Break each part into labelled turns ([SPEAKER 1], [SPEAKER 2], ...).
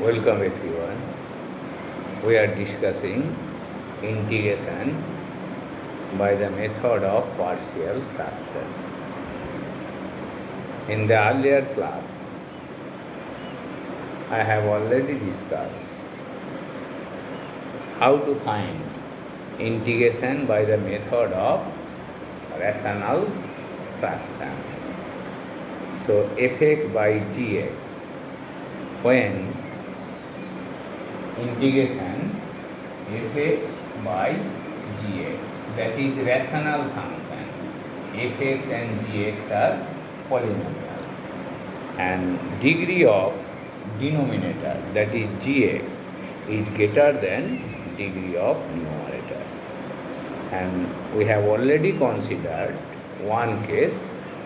[SPEAKER 1] Welcome everyone. We are discussing integration by the method of partial fraction. In the earlier class, I have already discussed how to find integration by the method of rational fraction. So fx by gx, when integration fx by gx, that is rational function, fx and gx are polynomial, and degree of denominator, that is gx, is greater than degree of numerator. And we have already considered one case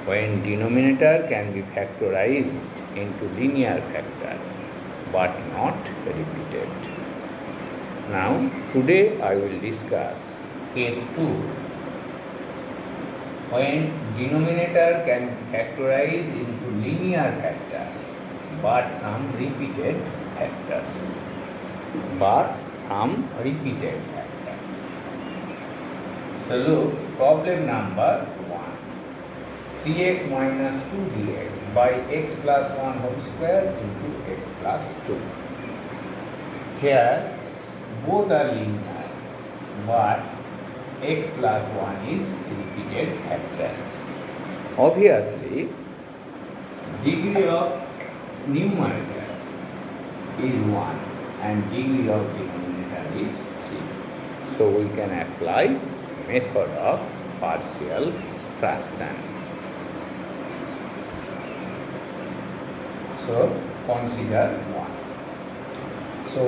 [SPEAKER 1] when denominator can be factorized into linear factor but not repeated. Now, today I will discuss case 2, when denominator can be factorized into linear factor but some repeated factors. So look, problem number 1. 3x minus 2 dx by x plus 1 whole square into x plus 2. Here both are linear, but x plus 1 is repeated factor. Obviously, degree of numerator is 1 and degree of denominator is 3. So we can apply method of partial fraction. So consider 1. So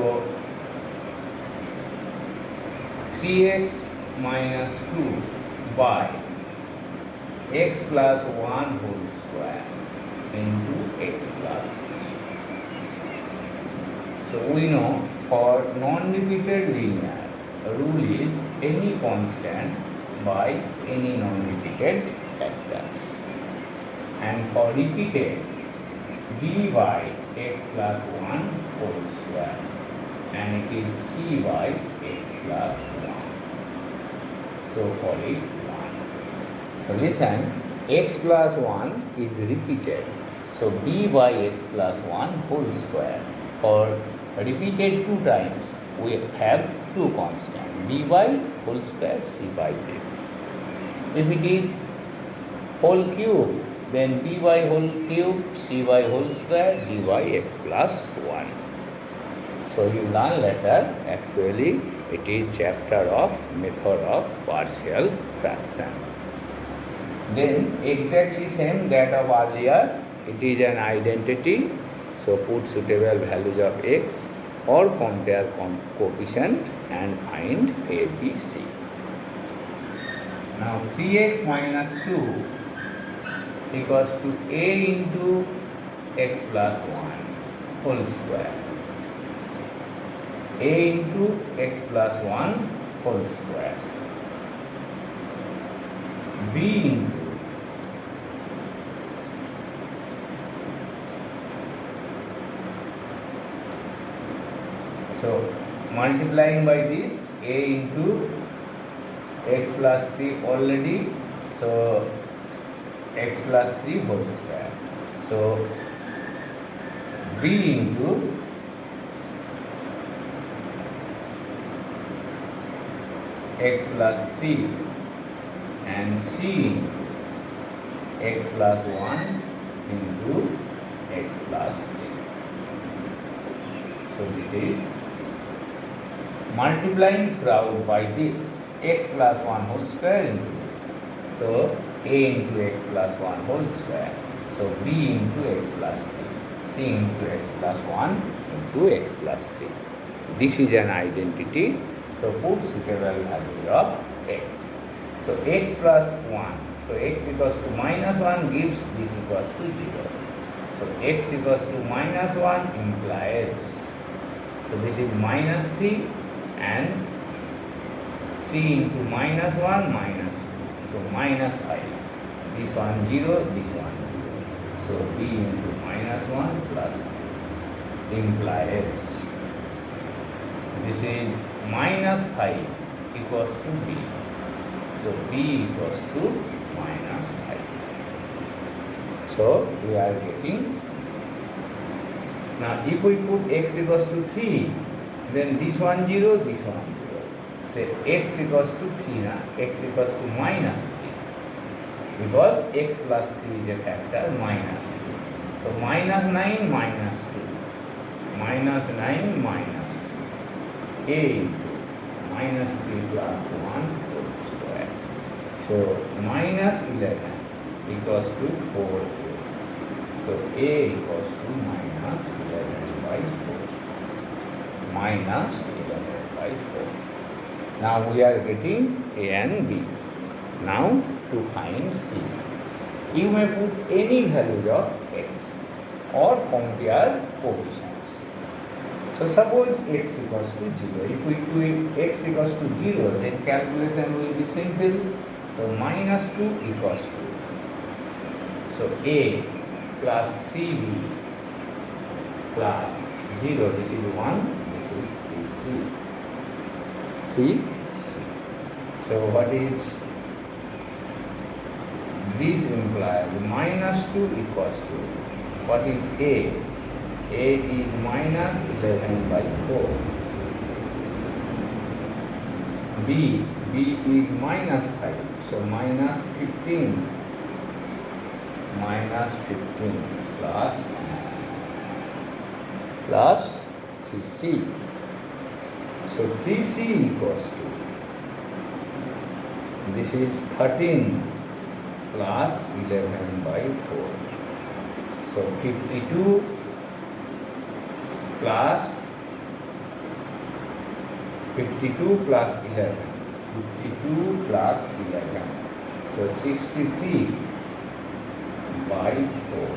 [SPEAKER 1] 3x minus 2 by x plus 1 whole square into x plus 3. So we know for non-repeated linear, rule is any constant by any non-repeated factors. And for repeated, b by x plus 1 whole square, and it is c by x plus 1. So call it 1. So listen, x plus 1 is repeated. So b by x plus 1 whole square. For repeated 2 times, we have 2 constants, b by whole square, c by this. If it is whole cube, then b by whole cube, c by whole square, d by x plus 1. So you learn later, actually it is chapter of method of partial fraction. Then exactly same that of earlier, it is an identity. So put suitable values of x or compare coefficient and find a, b, c. Now 3x minus 2 equals to a into x plus 1 whole square. A into x plus 1 whole square. B into so multiplying by this, a into x plus 3 already, so x plus 3 whole square. So b into x plus 3 and c into x plus 1 into x plus 3. So this is multiplying throughout by this x plus 1 whole square into this. So a into x plus 1 whole square. So b into x plus 3. C into x plus 1 into x plus 3. This is an identity. So put suitable value of x. So x plus 1. So x equals to minus 1 gives this equals to 0. So x equals to minus 1 implies. So this is minus 3 and 3 into minus 1 minus 2. So minus 5. This one 0, this one 0. So b into minus 1 plus 2. implies this is minus 5 equals to b. So b equals to minus 5. So we are getting, now if we put x equals to 3, then this one 0, this one 0. Say x equals to 3, now x equals to minus 3, because x plus 3 is a factor minus 3. So minus 9 minus 2, minus 9 minus 2, a into minus 3 plus 1 whole square. So minus 11 equals to 4a. So a equals to minus 11 by 4. Minus 11 by 4. Now we are getting a and b. Now to find c, you may put any values of x or compare positions. So suppose x equals to 0. If we put x equals to 0, then calculation will be simple. So minus 2 equals to, so a plus 3b plus 0, this is 1, this is 3c. 3c. So what is, this implies minus 2 equals to, what is a? A is minus 11 by 4. B is minus 5. So minus 15. Minus 15 plus 3c. Plus 3c. So 3c equals to, this is 13 plus 11 by 4. So 52 plus 52 plus 11. 52 plus 11. So 63 by 4.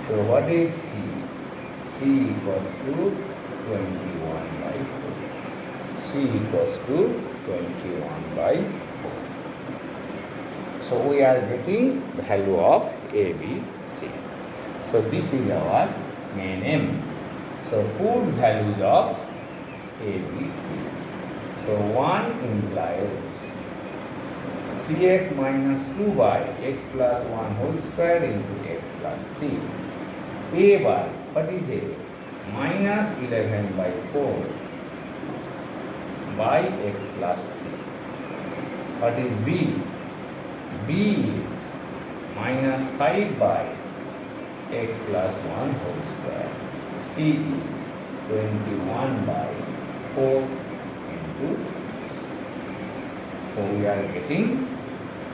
[SPEAKER 1] So what is C? C equals to 21 by 4. C equals to 21 by 4. So we are getting the value of A, B, C. So this is our main aim. So put values of A, B, C. So 1 implies 3x minus 2 by x plus 1 whole square into x plus 3. A by, what is A? Minus 11 by 4 by x plus 3. What is B? B is minus 5 by x plus 1 whole square. C is 21 by 4 into. So we are getting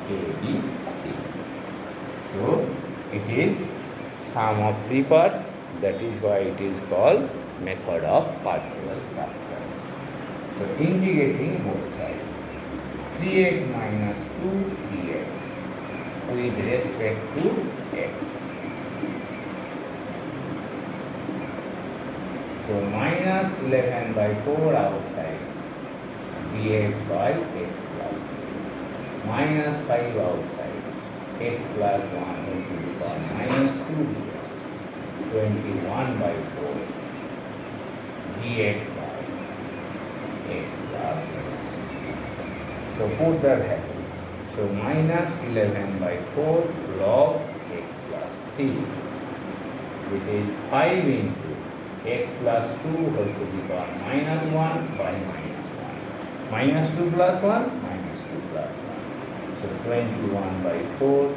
[SPEAKER 1] A, B, C. So it is sum of three parts. That is why it is called method of partial fractions. So integrating both sides. 3x minus 2 dx with respect to x. So minus 11 by 4 outside dx by x plus 3. Minus 5 outside x plus 1 into the power minus 2 dx. 21 by 4 dx by x plus 1. So put the value. So minus 11 by 4 log x plus 3. This is 5 into x plus 2 whole to the power minus 1 by minus 1. Minus 2 plus 1, minus 2 plus 1. So 21 by 4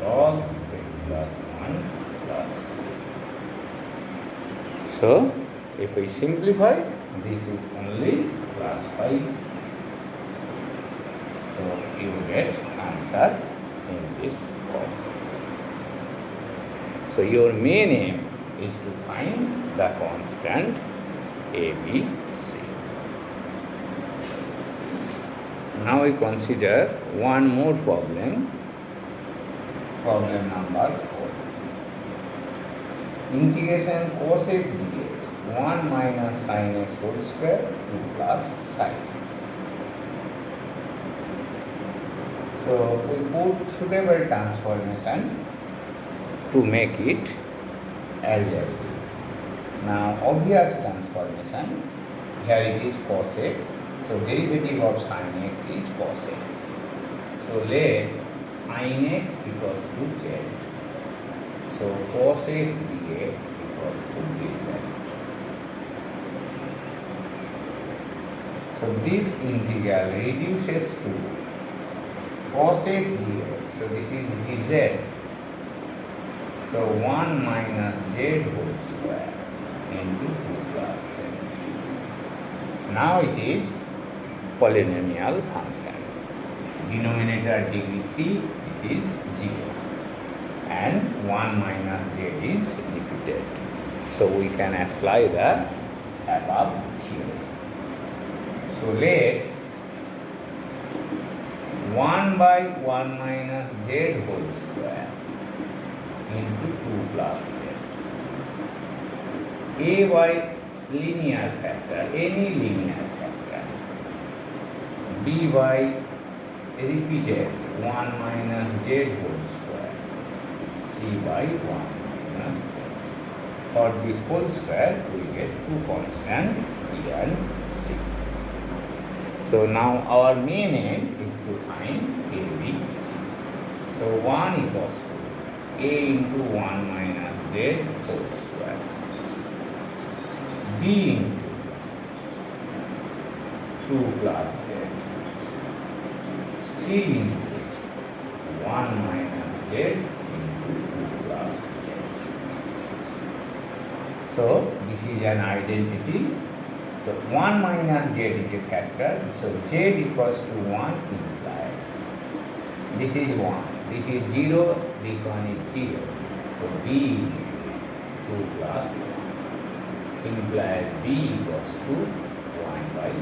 [SPEAKER 1] log x plus 1 plus 3. So if we simplify, this is only plus 5. So you get answer in this form. So your main aim is to find the constant A, B, C. Now we consider one more problem. Problem number 4. Integration cos x dx 1 minus sin x whole square 2 plus sin x. So we put suitable transformation to make it algebraic. Now obvious transformation, here it is cos x, so derivative of sin x is cos x. So let sin x equals to z. So cos x dx equals to dz. So this integral reduces to cos x dx. So this is dz. So 1 minus z whole square into 2 plus z. Now it is polynomial function. Denominator degree 3, this is 0. And 1 minus z is repeated. So we can apply the above theorem. So let 1 by 1 minus z whole square into 2 plus z. A by linear factor, any linear factor. B by repeated 1 minus z whole square. C by 1 minus z. For this whole square, we get two constants E and C. So now our main aim is to find A, B, C. So 1 equals to A into 1 minus z whole square. B into 2 plus z. C into 1 minus z into 2 plus z. So this is an identity. So 1 minus z is a factor. So z equals to 1 implies. This is 1. This is 0. This one is 0. So b 2 plus 1 implies b equals to 1 by 3.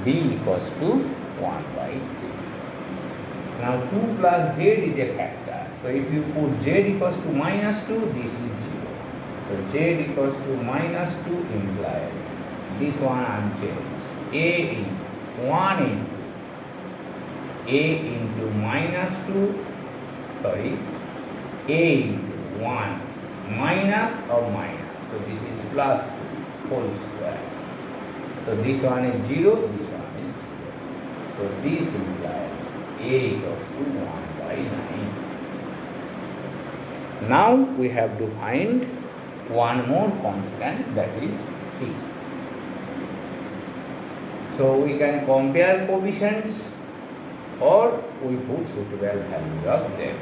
[SPEAKER 1] b equals to 1 by 3. Now 2 plus z is a factor. So if you put z equals to minus 2, this is 0. So z equals to minus 2 implies this one unchanged. A into 1 into A into minus 2, sorry, A into 1 minus or minus. So this is plus 2 whole square. So this one is 0, this one is 0. So this implies A equals to 1 by 9. Now we have to find one more constant, that is C. So we can compare coefficients or we put suitable value of z.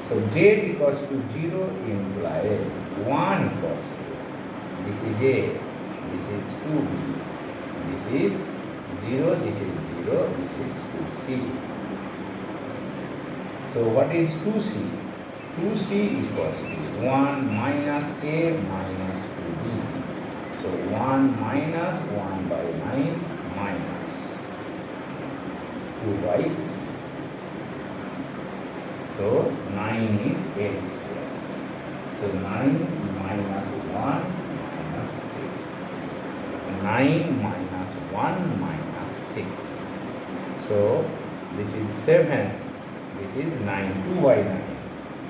[SPEAKER 1] So z equals to 0 implies 1 equals to, this is A, this is 2B, this is 0, this is 0, this is 2C. So what is 2C? 2C equals to 1 minus A minus 2B. So 1 minus 1 by 9 minus 2 by 3. So 9 is A square. So 9 minus 1 minus 6. 9 minus 1 minus 6. So this is 7. This is 9. 2 by 9.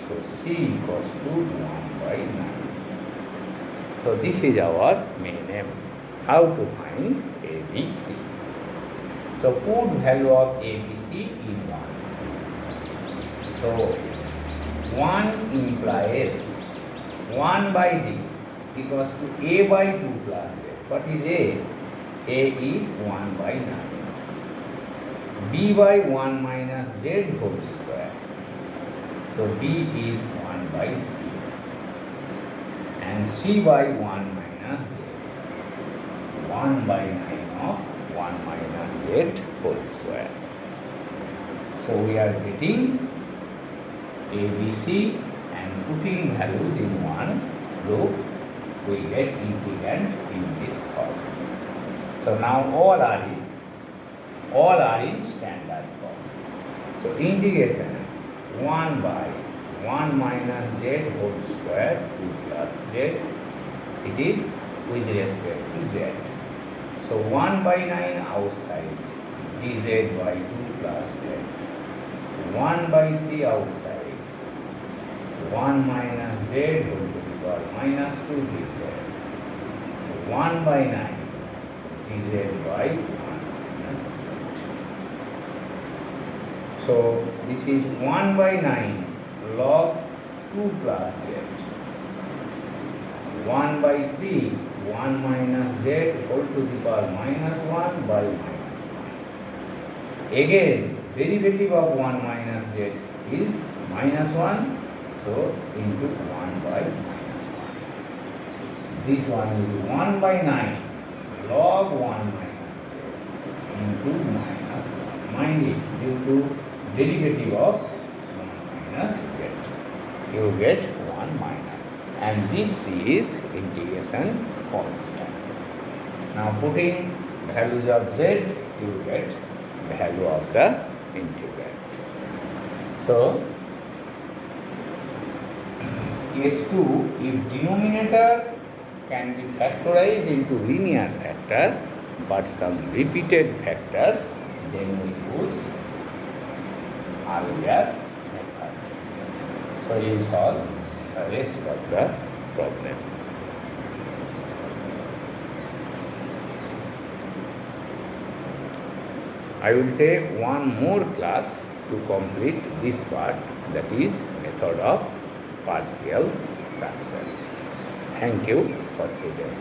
[SPEAKER 1] So C equals to 1 by 9. So this is our main aim. How to find ABC? So put value of ABC in 1. So 1 implies 1 by this equals to A by 2 plus Z. What is A? A is 1 by 9. B by 1 minus Z whole square. So B is 1 by 3. And C by 1 minus Z. 1 by 9 of 1 minus Z whole square. So we are getting ABC and putting values in one loop, we get integrand in this form. So now all are in standard form. So integration 1 by 1 minus Z whole square 2 plus Z, it is with respect to Z. So 1 by 9 outside, dz by 2 plus Z. 1 by 3 outside, 1 minus Z whole to the power minus 2 dz. 1 by 9 dz by 1 minus z. So this is 1 by 9 log 2 plus z. 1 by 3 1 minus z whole to the power minus 1 by minus 1. Again derivative of 1 minus z is minus 1, so into 1 by minus 1. This one is 1 by 9 log 1 minus z into minus 1. Mind it, due to derivative of 1 minus z, you get 1 minus. And this is integration constant. Now putting values of z, you get value of the integrand. So case 2, if denominator can be factorized into linear factor but some repeated factors, then we use earlier method. So you solve the rest of the problem. I will take one more class to complete this part, that is method of partial fraction. Thank you for today.